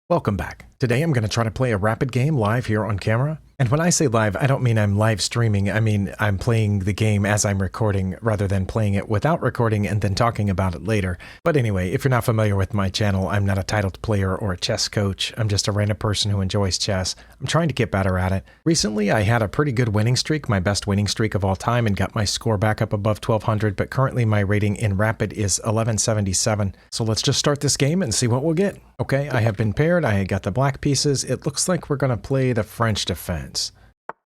Welcome back. Today I'm going to try to play a rapid game live here on camera. And when I say live, I don't mean I'm live streaming. I mean I'm playing the game as I'm recording rather than playing it without recording and then talking about it later. But anyway, if you're not familiar with my channel, I'm not a titled player or a chess coach. I'm just a random person who enjoys chess. I'm trying to get better at it. Recently, I had a pretty good winning streak, my best winning streak of all time, and got my score back up above 1200, but currently my rating in rapid is 1177. So let's just start this game and see what we'll get. Okay, I have been paired. I got the black pieces. It looks like we're going to play the French defense.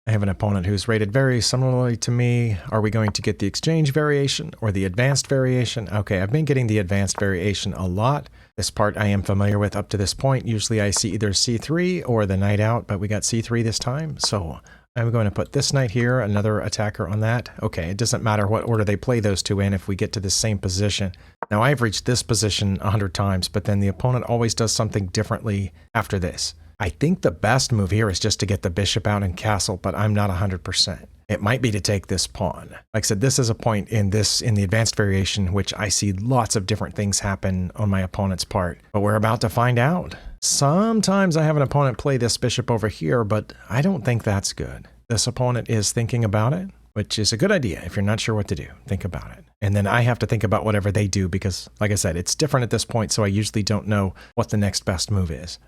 I have an opponent who's rated very similarly to me. Are we going to get the exchange variation or the advanced variation? Okay, I've been getting the advanced variation a lot. This part I am familiar with up to this point. Usually I see either c3 or the knight out, but we got c3 this time. So I'm going to put this knight here, another attacker on that. Okay, it doesn't matter what order they play those two in if we get to the same position. Now I've reached this position 100 times, but then the opponent always does something differently after this. I think the best move here is just to get the bishop out and castle, but I'm not 100%. It might be to take this pawn. Like I said, this is a point in the advanced variation, which I see lots of different things happen on my opponent's part, but we're about to find out. Sometimes I have an opponent play this bishop over here, but I don't think that's good. This opponent is thinking about it, which is a good idea. If you're not sure what to do, think about it. And then I have to think about whatever they do because, like I said, it's different at this point, so I usually don't know what the next best move is.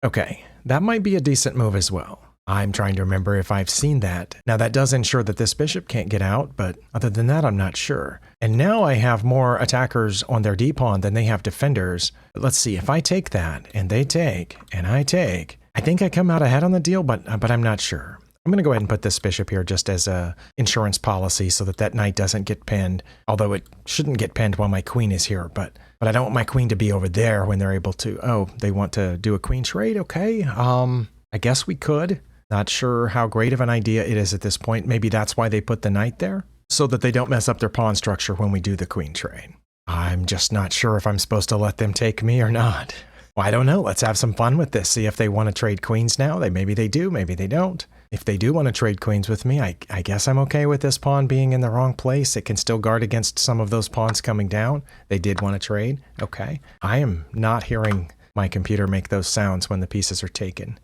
Okay, that might be a decent move as well. I'm trying to remember if I've seen that. Now that does ensure that this bishop can't get out, but other than that, I'm not sure. And now I have more attackers on their d-pawn than they have defenders. But let's see, if I take that, and they take, and I take, I think I come out ahead on the deal, but I'm not sure. I'm going to go ahead and put this bishop here just as a insurance policy so that that knight doesn't get pinned, although it shouldn't get pinned while my queen is here, but I don't want my queen to be over there when they're able to. Oh, they want to do a queen trade? Okay, I guess we could. Not sure how great of an idea it is at this point. Maybe that's why they put the knight there, so that they don't mess up their pawn structure when we do the queen trade. I'm just not sure if I'm supposed to let them take me or not. Well, I don't know. Let's have some fun with this. See if they want to trade queens now. Maybe they do, maybe they don't. If they do want to trade queens with me, I guess I'm okay with this pawn being in the wrong place. It can still guard against some of those pawns coming down. They did want to trade. Okay. I am not hearing my computer make those sounds when the pieces are taken.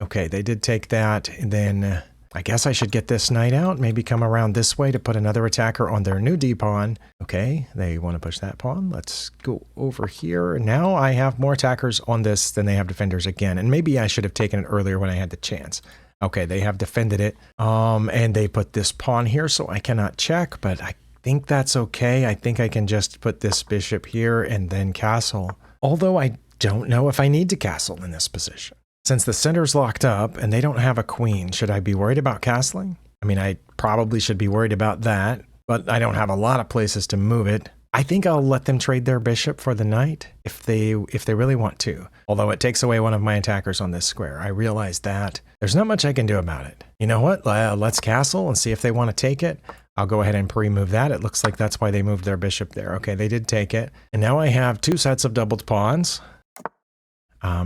Okay, they did take that, and then I guess I should get this knight out, maybe come around this way to put another attacker on their new d-pawn. Okay, they want to push that pawn. Let's go over here. Now I have more attackers on this than they have defenders again, and maybe I should have taken it earlier when I had the chance. Okay, they have defended it, and they put this pawn here, so I cannot check, but I think that's okay. I think I can just put this bishop here and then castle, although I don't know if I need to castle in this position. Since the center's locked up and they don't have a queen, should I be worried about castling? I mean, I probably should be worried about that, but I don't have a lot of places to move it. I think I'll let them trade their bishop for the knight if they really want to. Although it takes away one of my attackers on this square. I realize that. There's not much I can do about it. You know what? Let's castle and see if they want to take it. I'll go ahead and pre-move that. It looks like that's why they moved their bishop there. Okay, they did take it. And now I have two sets of doubled pawns.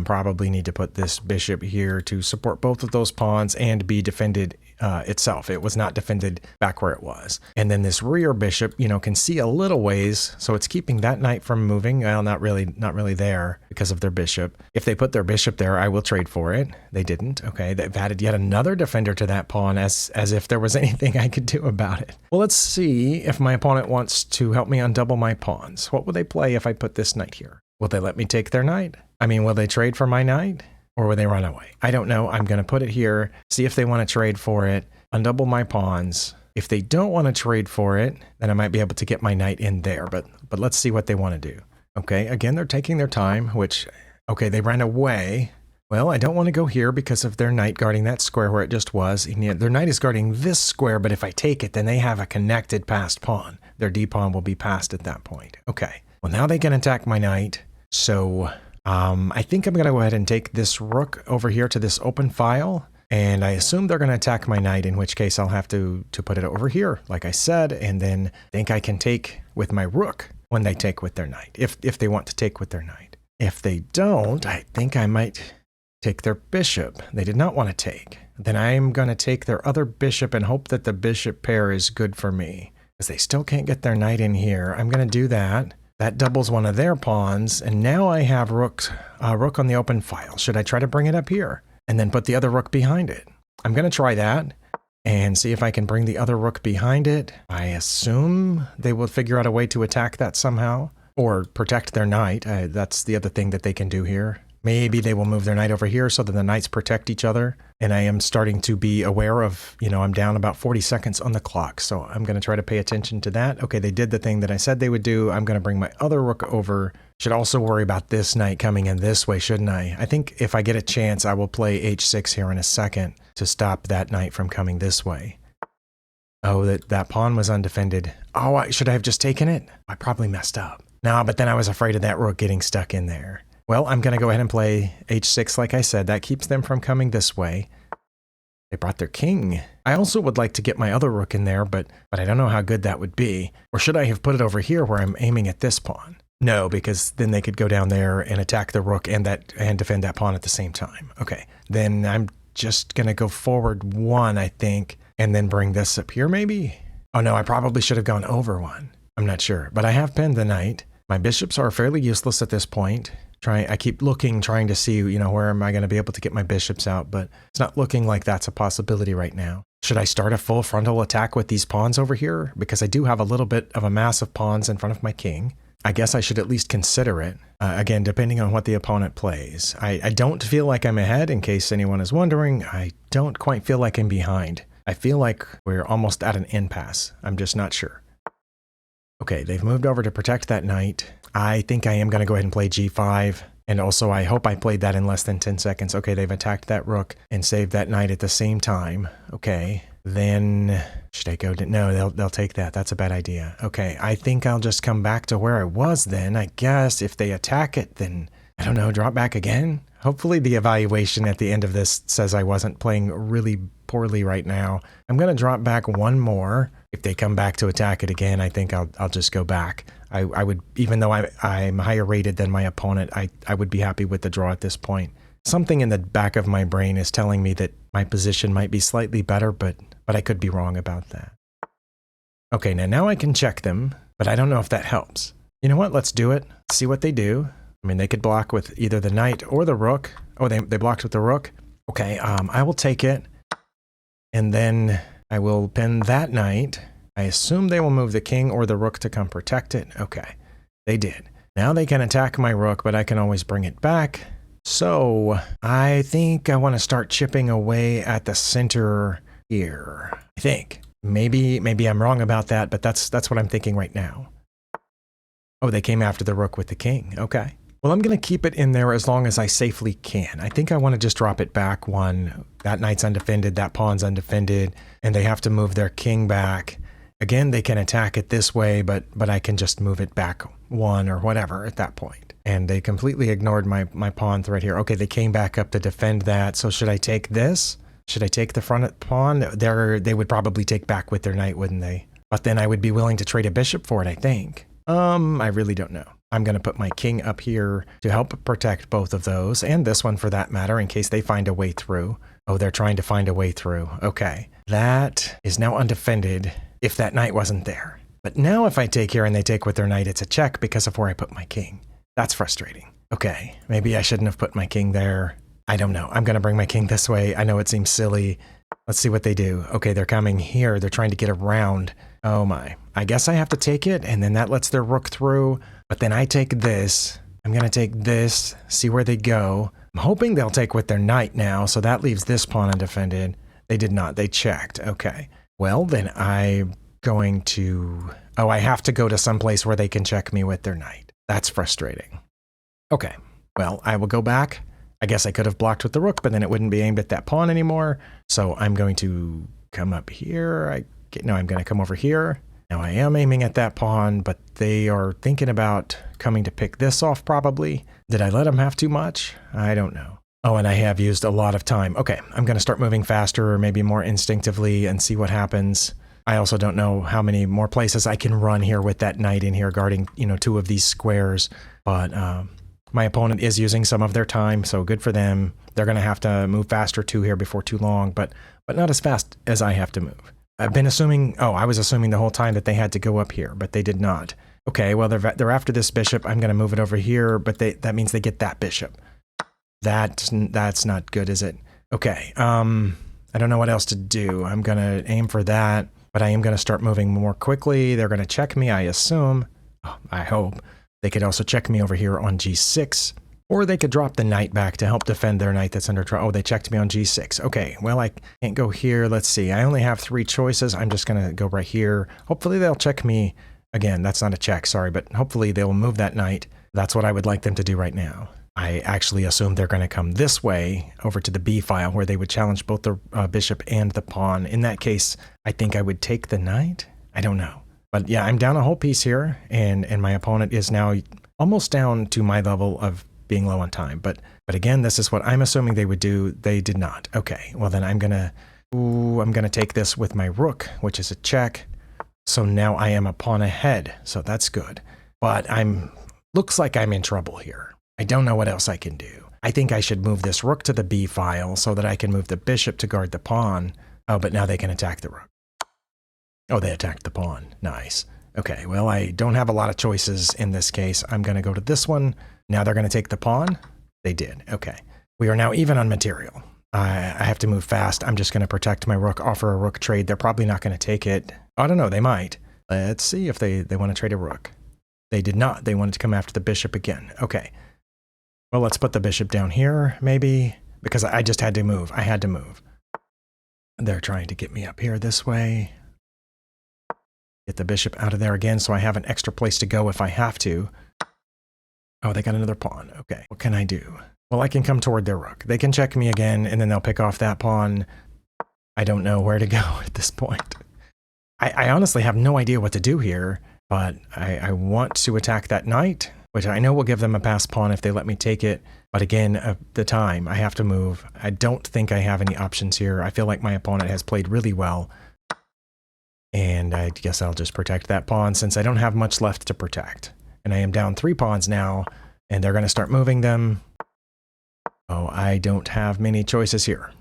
Probably need to put this bishop here to support both of those pawns and be defended itself. It was not defended back where it was. And then this rear bishop, you know, can see a little ways, so it's keeping that knight from moving. Well, not really there because of their bishop. If they put their bishop there, I will trade for it. They didn't. Okay, they've added yet another defender to that pawn as if there was anything I could do about it. Well, let's see if my opponent wants to help me undouble my pawns. What would they play if I put this knight here? Will they let me take their knight? I mean, will they trade for my knight? Or will they run away? I don't know. I'm going to put it here, see if they want to trade for it, undouble my pawns. If they don't want to trade for it, then I might be able to get my knight in there. But let's see what they want to do. Okay, again, they're taking their time, which, okay, they ran away. Well, I don't want to go here because of their knight guarding that square where it just was. Their knight is guarding this square, but if I take it, then they have a connected passed pawn. Their d-pawn will be passed at that point. Okay, well, now they can attack my knight. So I think I'm going to go ahead and take this rook over here to this open file. And I assume they're going to attack my knight, in which case I'll have to put it over here, like I said, and then think I can take with my rook when they take with their knight, if they want to take with their knight. If they don't, I think I might take their bishop. They did not want to take. Then I'm going to take their other bishop and hope that the bishop pair is good for me, because they still can't get their knight in here. I'm going to do that. That doubles one of their pawns, and now I have rook on the open file. Should I try to bring it up here and then put the other rook behind it? I'm going to try that and see if I can bring the other rook behind it. I assume they will figure out a way to attack that somehow or protect their knight. That's the other thing that they can do here. Maybe they will move their knight over here so that the knights protect each other. And I am starting to be aware of, I'm down about 40 seconds on the clock. So I'm going to try to pay attention to that. Okay, they did the thing that I said they would do. I'm going to bring my other rook over. Should also worry about this knight coming in this way, shouldn't I? I think if I get a chance, I will play h6 here in a second to stop that knight from coming this way. Oh, that pawn was undefended. Oh, should I have just taken it? I probably messed up. No, but then I was afraid of that rook getting stuck in there. Well, I'm going to go ahead and play h6 like I said. That keeps them from coming this way. They brought their king. I also would like to get my other rook in there, but I don't know how good that would be. Or should I have put it over here where I'm aiming at this pawn? No, because then they could go down there and attack the rook and defend that pawn at the same time. Okay, then I'm just going to go forward one, I think, and then bring this up here maybe? Oh no, I probably should have gone over one. I'm not sure, but I have pinned the knight. My bishops are fairly useless at this point. I keep looking, trying to see, where am I going to be able to get my bishops out, but it's not looking like that's a possibility right now. Should I start a full frontal attack with these pawns over here? Because I do have a little bit of a mass of pawns in front of my king. I guess I should at least consider it. Again, depending on what the opponent plays. I don't feel like I'm ahead, in case anyone is wondering. I don't quite feel like I'm behind. I feel like we're almost at an impasse. I'm just not sure. Okay, they've moved over to protect that knight. I think I am going to go ahead and play g5. And also, I hope I played that in less than 10 seconds. Okay, they've attacked that rook and saved that knight at the same time. Okay, then should I go to... No, they'll take that. That's a bad idea. Okay, I think I'll just come back to where I was then. I guess if they attack it, then, I don't know, drop back again? Hopefully the evaluation at the end of this says I wasn't playing really poorly right now. I'm going to drop back one more. If they come back to attack it again, I think I'll just go back. I would, even though I'm higher rated than my opponent, I would be happy with the draw at this point. Something in the back of my brain is telling me that my position might be slightly better, but I could be wrong about that. Okay, now I can check them, but I don't know if that helps. You know what? Let's do it. See what they do. I mean, they could block with either the knight or the rook. Oh, they blocked with the rook. Okay, I will take it, and then I will pin that knight. I assume they will move the king or the rook to come protect it. Okay, they did. Now they can attack my rook, but I can always bring it back. So I think I want to start chipping away at the center here. I think. Maybe I'm wrong about that, but that's what I'm thinking right now. Oh, they came after the rook with the king. Okay. Well, I'm going to keep it in there as long as I safely can. I think I want to just drop it back one. That knight's undefended, that pawn's undefended, and they have to move their king back. Again, they can attack it this way, but I can just move it back one or whatever at that point. And they completely ignored my pawn threat here. Okay, they came back up to defend that. So should I take this? Should I take the front pawn? They would probably take back with their knight, wouldn't they? But then I would be willing to trade a bishop for it, I think. I really don't know. I'm going to put my king up here to help protect both of those, and this one for that matter, in case they find a way through. Oh, they're trying to find a way through. Okay. That is now undefended if that knight wasn't there. But now if I take here and they take with their knight, it's a check because of where I put my king. That's frustrating. Okay, maybe I shouldn't have put my king there. I don't know. I'm going to bring my king this way. I know it seems silly. Let's see what they do. Okay, they're coming here. They're trying to get around. Oh my. I guess I have to take it, and then that lets their rook through. But then I take this. I'm going to take this, see where they go. I'm hoping they'll take with their knight now, so that leaves this pawn undefended. They did not. They checked. Okay. Well, then I'm going to... Oh, I have to go to some place where they can check me with their knight. That's frustrating. Okay. Well, I will go back. I guess I could have blocked with the rook, but then it wouldn't be aimed at that pawn anymore. So I'm going to come up here. No, I'm going to come over here. Now I am aiming at that pawn, but they are thinking about coming to pick this off probably. Did I let them have too much? I don't know. Oh, and I have used a lot of time. Okay, I'm going to start moving faster or maybe more instinctively and see what happens. I also don't know how many more places I can run here with that knight in here guarding, two of these squares. But my opponent is using some of their time, so good for them. They're going to have to move faster too here before too long, but not as fast as I have to move. I've been assuming, I was assuming the whole time that they had to go up here, but they did not. Okay, well, they're after this bishop. I'm going to move it over here, but that means they get that bishop. That's not good, is it? Okay, I don't know what else to do. I'm going to aim for that, but I am going to start moving more quickly. They're going to check me, I assume. Oh, I hope. They could also check me over here on g6, or they could drop the knight back to help defend their knight that's under trial. Oh, they checked me on g6. Okay, well, I can't go here. Let's see. I only have 3 choices. I'm just going to go right here. Hopefully they'll check me. Again, that's not a check, sorry, but hopefully they'll move that knight. That's what I would like them to do right now. I actually assume they're going to come this way over to the b file where they would challenge both the bishop and the pawn. In that case, I think I would take the knight. I don't know. But yeah, I'm down a whole piece here, and my opponent is now almost down to my level of being low on time. But again, this is what I'm assuming they would do. They did not. Okay, well then I'm going to take this with my rook, which is a check. So now I am a pawn ahead, so that's good. But looks like I'm in trouble here. I don't know what else I can do. I think I should move this rook to the b file so that I can move the bishop to guard the pawn. Oh, but now they can attack the rook. Oh, they attacked the pawn. Nice. Okay, well, I don't have a lot of choices in this case. I'm going to go to this one. Now they're going to take the pawn. They did. Okay. We are now even on material. I have to move fast. I'm just going to protect my rook, offer a rook trade. They're probably not going to take it. I don't know. They might. Let's see if they want to trade a rook. They did not. They wanted to come after the bishop again. Okay. Well, let's put the bishop down here, maybe, because I just had to move. I had to move. They're trying to get me up here this way. Get the bishop out of there again so I have an extra place to go if I have to. Oh, they got another pawn. Okay. What can I do? Well, I can come toward their rook. They can check me again, and then they'll pick off that pawn. I don't know where to go at this point. I honestly have no idea what to do here, but I want to attack that knight, which I know will give them a passed pawn if they let me take it. But again, the time, I have to move. I don't think I have any options here. I feel like my opponent has played really well. And I guess I'll just protect that pawn since I don't have much left to protect. And I am down 3 pawns now, and they're going to start moving them. Oh, I don't have many choices here.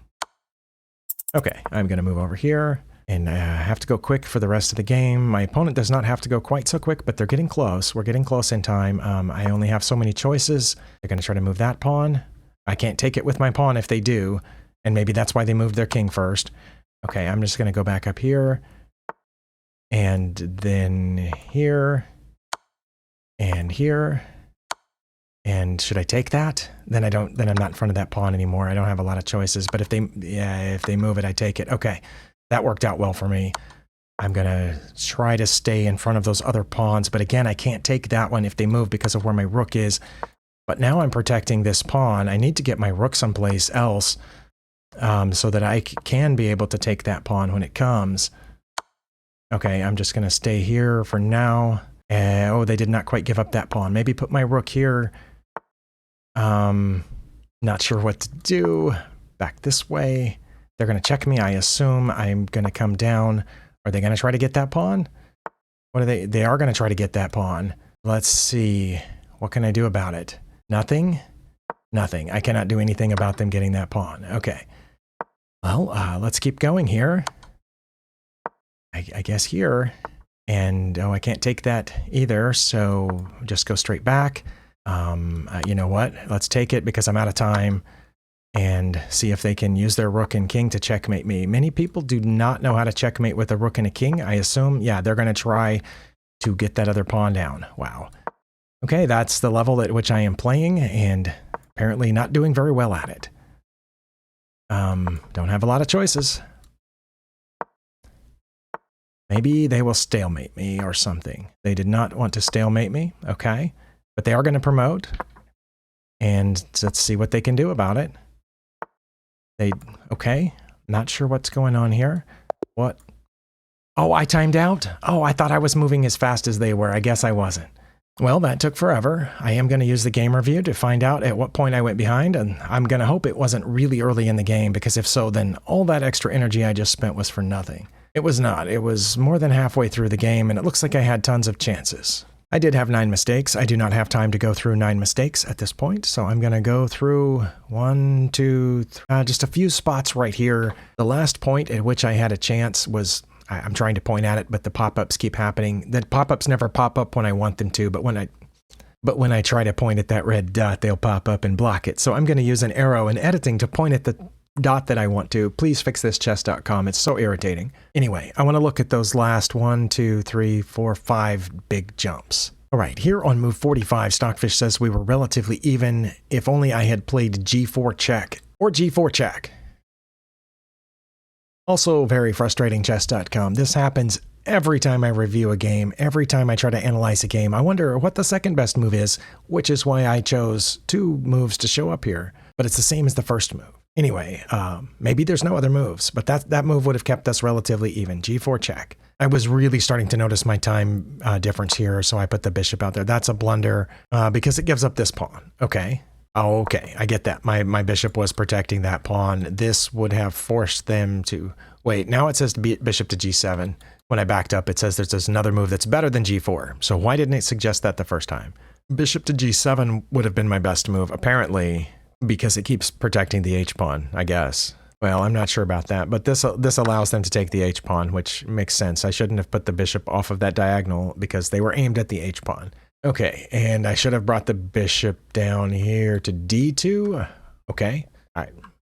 Okay, I'm going to move over here, and I have to go quick for the rest of the game. My opponent does not have to go quite so quick, but they're getting close. We're getting close in time. I only have so many choices. They're going to try to move that pawn. I can't take it with my pawn if they do, and maybe that's why they moved their king first. Okay, I'm just going to go back up here, and then here, and here. And should I take that? Then I'm not in front of that pawn anymore. I don't have a lot of choices, but if they move it, I take it. Okay, that worked out well for me. I'm gonna try to stay in front of those other pawns, but again, I can't take that one if they move because of where my rook is. But now I'm protecting this pawn. I need to get my rook someplace else so that I can be able to take that pawn when it comes. Okay, I'm just gonna stay here for now. Oh, they did not quite give up that pawn. Maybe put my rook here. Not sure what to do. Back this way. They're going to check me, I assume. I'm going to come down. Are they going to try to get that pawn? What are they? They are going to try to get that pawn. Let's see. What can I do about it? Nothing? Nothing. I cannot do anything about them getting that pawn. Okay. Well, let's keep going here. I guess here. And, oh, I can't take that either, so just go straight back. You know what? Let's take it because I'm out of time and see if they can use their rook and king to checkmate me. Many people do not know how to checkmate with a rook and a king, I assume. Yeah, they're going to try to get that other pawn down. Wow. Okay, that's the level at which I am playing and apparently not doing very well at it. Don't have a lot of choices. Maybe they will stalemate me or something. They did not want to stalemate me, okay. But they are going to promote. And let's see what they can do about it. Okay, not sure what's going on here. What? Oh, I timed out? Oh, I thought I was moving as fast as they were. I guess I wasn't. Well, that took forever. I am going to use the game review to find out at what point I went behind, and I'm going to hope it wasn't really early in the game, because if so, then all that extra energy I just spent was for nothing. It was not. It was more than halfway through the game, and it looks like I had tons of chances. I did have 9 mistakes. I do not have time to go through 9 mistakes at this point, so I'm going to go through 1, 2, 3, just a few spots right here. The last point at which I had a chance was I'm trying to point at it, but the pop-ups keep happening. The pop-ups never pop up when I want them to, but when I try to point at that red dot, they'll pop up and block it. So I'm going to use an arrow in editing to point at the dot that I want to. Please fix this chess.com. It's so irritating. Anyway, I want to look at those last 1, 2, 3, 4, 5 big jumps. All right, here on move 45, Stockfish says we were relatively even if only I had played g4 check or g4 check. Also very frustrating chess.com. This happens every time I review a game, every time I try to analyze a game. I wonder what the second best move is, which is why I chose 2 moves to show up here, but it's the same as the first move. Anyway, maybe there's no other moves, but that move would have kept us relatively even. g4 check. I was really starting to notice my time difference here, so I put the bishop out there. That's a blunder because it gives up this pawn. Okay. Oh, okay, I get that. My bishop was protecting that pawn. This would have forced them to... Wait, now it says bishop to g7. When I backed up, it says there's another move that's better than g4. So why didn't it suggest that the first time? Bishop to g7 would have been my best move, apparently, because it keeps protecting the h-pawn, I guess. Well, I'm not sure about that, but this allows them to take the h-pawn, which makes sense. I shouldn't have put the bishop off of that diagonal because they were aimed at the h-pawn. Okay, and I should have brought the bishop down here to d2. Okay,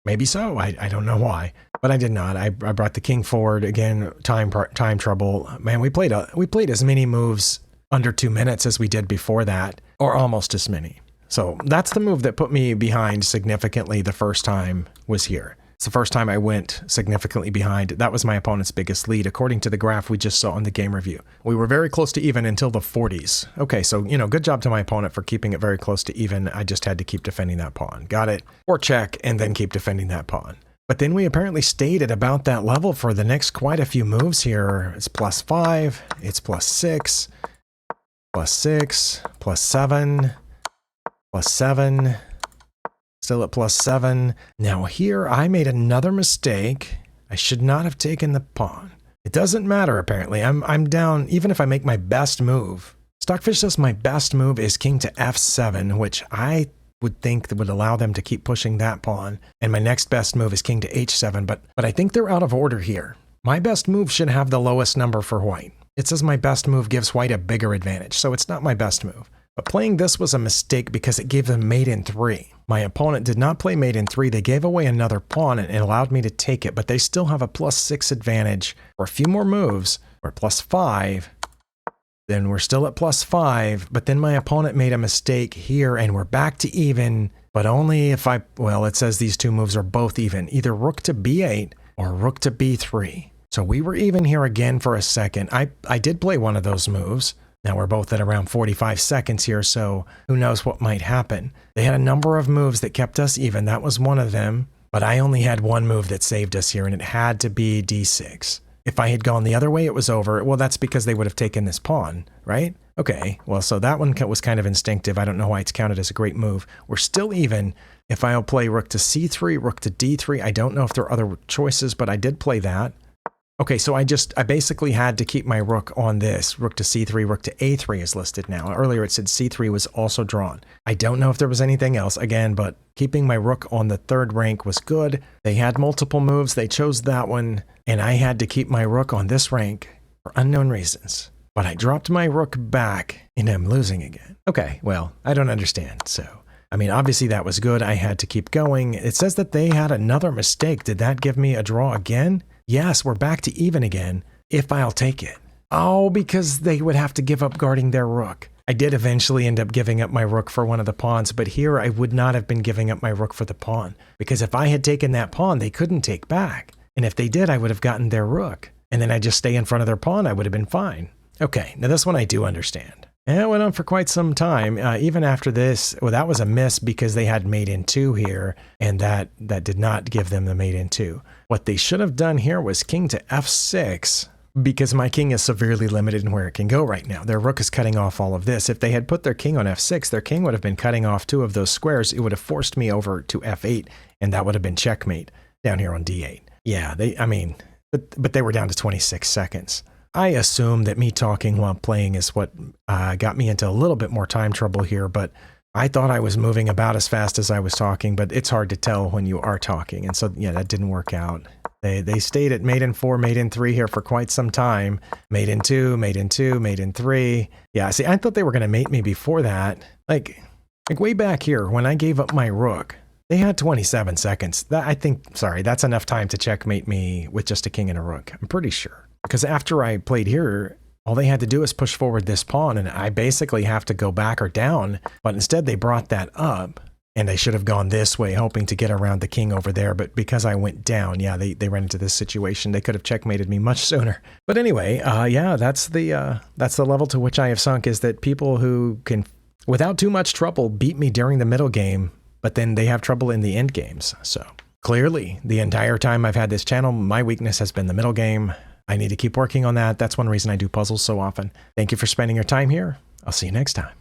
maybe so. I don't know why, but I did not. I brought the king forward again. Time trouble. Man, we played as many moves under 2 minutes as we did before that, or almost as many. So that's the move that put me behind significantly the first time was here. It's the first time I went significantly behind. That was my opponent's biggest lead, according to the graph we just saw in the game review. We were very close to even until the 40s. Okay, so, good job to my opponent for keeping it very close to even. I just had to keep defending that pawn. Got it? Or check, and then keep defending that pawn. But then we apparently stayed at about that level for the next quite a few moves here. It's +5, it's +6, +6, +7, +7, still at +7. Now here I made another mistake. I should not have taken the pawn. It doesn't matter apparently. I'm down even if I make my best move. Stockfish says my best move is king to f7, which I would think that would allow them to keep pushing that pawn. And my next best move is king to h7, but I think they're out of order here. My best move should have the lowest number for white. It says my best move gives white a bigger advantage, so it's not my best move. But playing this was a mistake because it gave them mate in 3. My opponent did not play mate in 3. They gave away another pawn and allowed me to take it, but they still have a +6 advantage for a few more moves. We're +5. Then we're still at +5, but then my opponent made a mistake here and we're back to even, but only if it says these 2 moves are both even, either rook to b8 or rook to b3. So we were even here again for a second. I did play one of those moves. Now we're both at around 45 seconds here, so who knows what might happen. They had a number of moves that kept us even. That was one of them, but I only had one move that saved us here, and it had to be d6. If I had gone the other way, it was over. Well, that's because they would have taken this pawn, right? Okay, well, so that one was kind of instinctive. I don't know why it's counted as a great move. We're still even. If I'll play rook to c3, rook to d3, I don't know if there are other choices, but I did play that. Okay, so I basically had to keep my rook on this. Rook to c3, rook to a3 is listed now. Earlier it said c3 was also drawn. I don't know if there was anything else, again, but keeping my rook on the 3rd rank was good. They had multiple moves, they chose that one, and I had to keep my rook on this rank for unknown reasons. But I dropped my rook back, and I'm losing again. Okay, well, I don't understand, so... obviously that was good. I had to keep going. It says that they had another mistake. Did that give me a draw again? Yes, we're back to even again, if I'll take it. Oh, because they would have to give up guarding their rook. I did eventually end up giving up my rook for one of the pawns, but here I would not have been giving up my rook for the pawn, because if I had taken that pawn, they couldn't take back. And if they did, I would have gotten their rook. And then I just stay in front of their pawn, I would have been fine. Okay, now this one I do understand. And it went on for quite some time. Even after this, well, that was a miss because they had mate in 2 here, and that did not give them the mate in 2. What they should have done here was king to f6, because my king is severely limited in where it can go right now. Their rook is cutting off all of this. If they had put their king on f6, their king would have been cutting off 2 of those squares. It would have forced me over to f8, and that would have been checkmate down here on d8. Yeah, but they were down to 26 seconds. I assume that me talking while playing is what got me into a little bit more time trouble here, but I thought I was moving about as fast as I was talking, but it's hard to tell when you are talking. And so, yeah, that didn't work out. They stayed at mate in 4, mate in 3 here for quite some time. Mate in 2, mate in 2, mate in 3. Yeah, see, I thought they were going to mate me before that. Like way back here, when I gave up my rook, they had 27 seconds. That's enough time to checkmate me with just a king and a rook. I'm pretty sure. Because after I played here, all they had to do is push forward this pawn, and I basically have to go back or down. But instead, they brought that up. And I should have gone this way, hoping to get around the king over there. But because I went down, yeah, they ran into this situation. They could have checkmated me much sooner. But anyway, yeah, that's the level to which I have sunk, is that people who can, without too much trouble, beat me during the middle game, but then they have trouble in the end games. So clearly, the entire time I've had this channel, my weakness has been the middle game. I need to keep working on that. That's one reason I do puzzles so often. Thank you for spending your time here. I'll see you next time.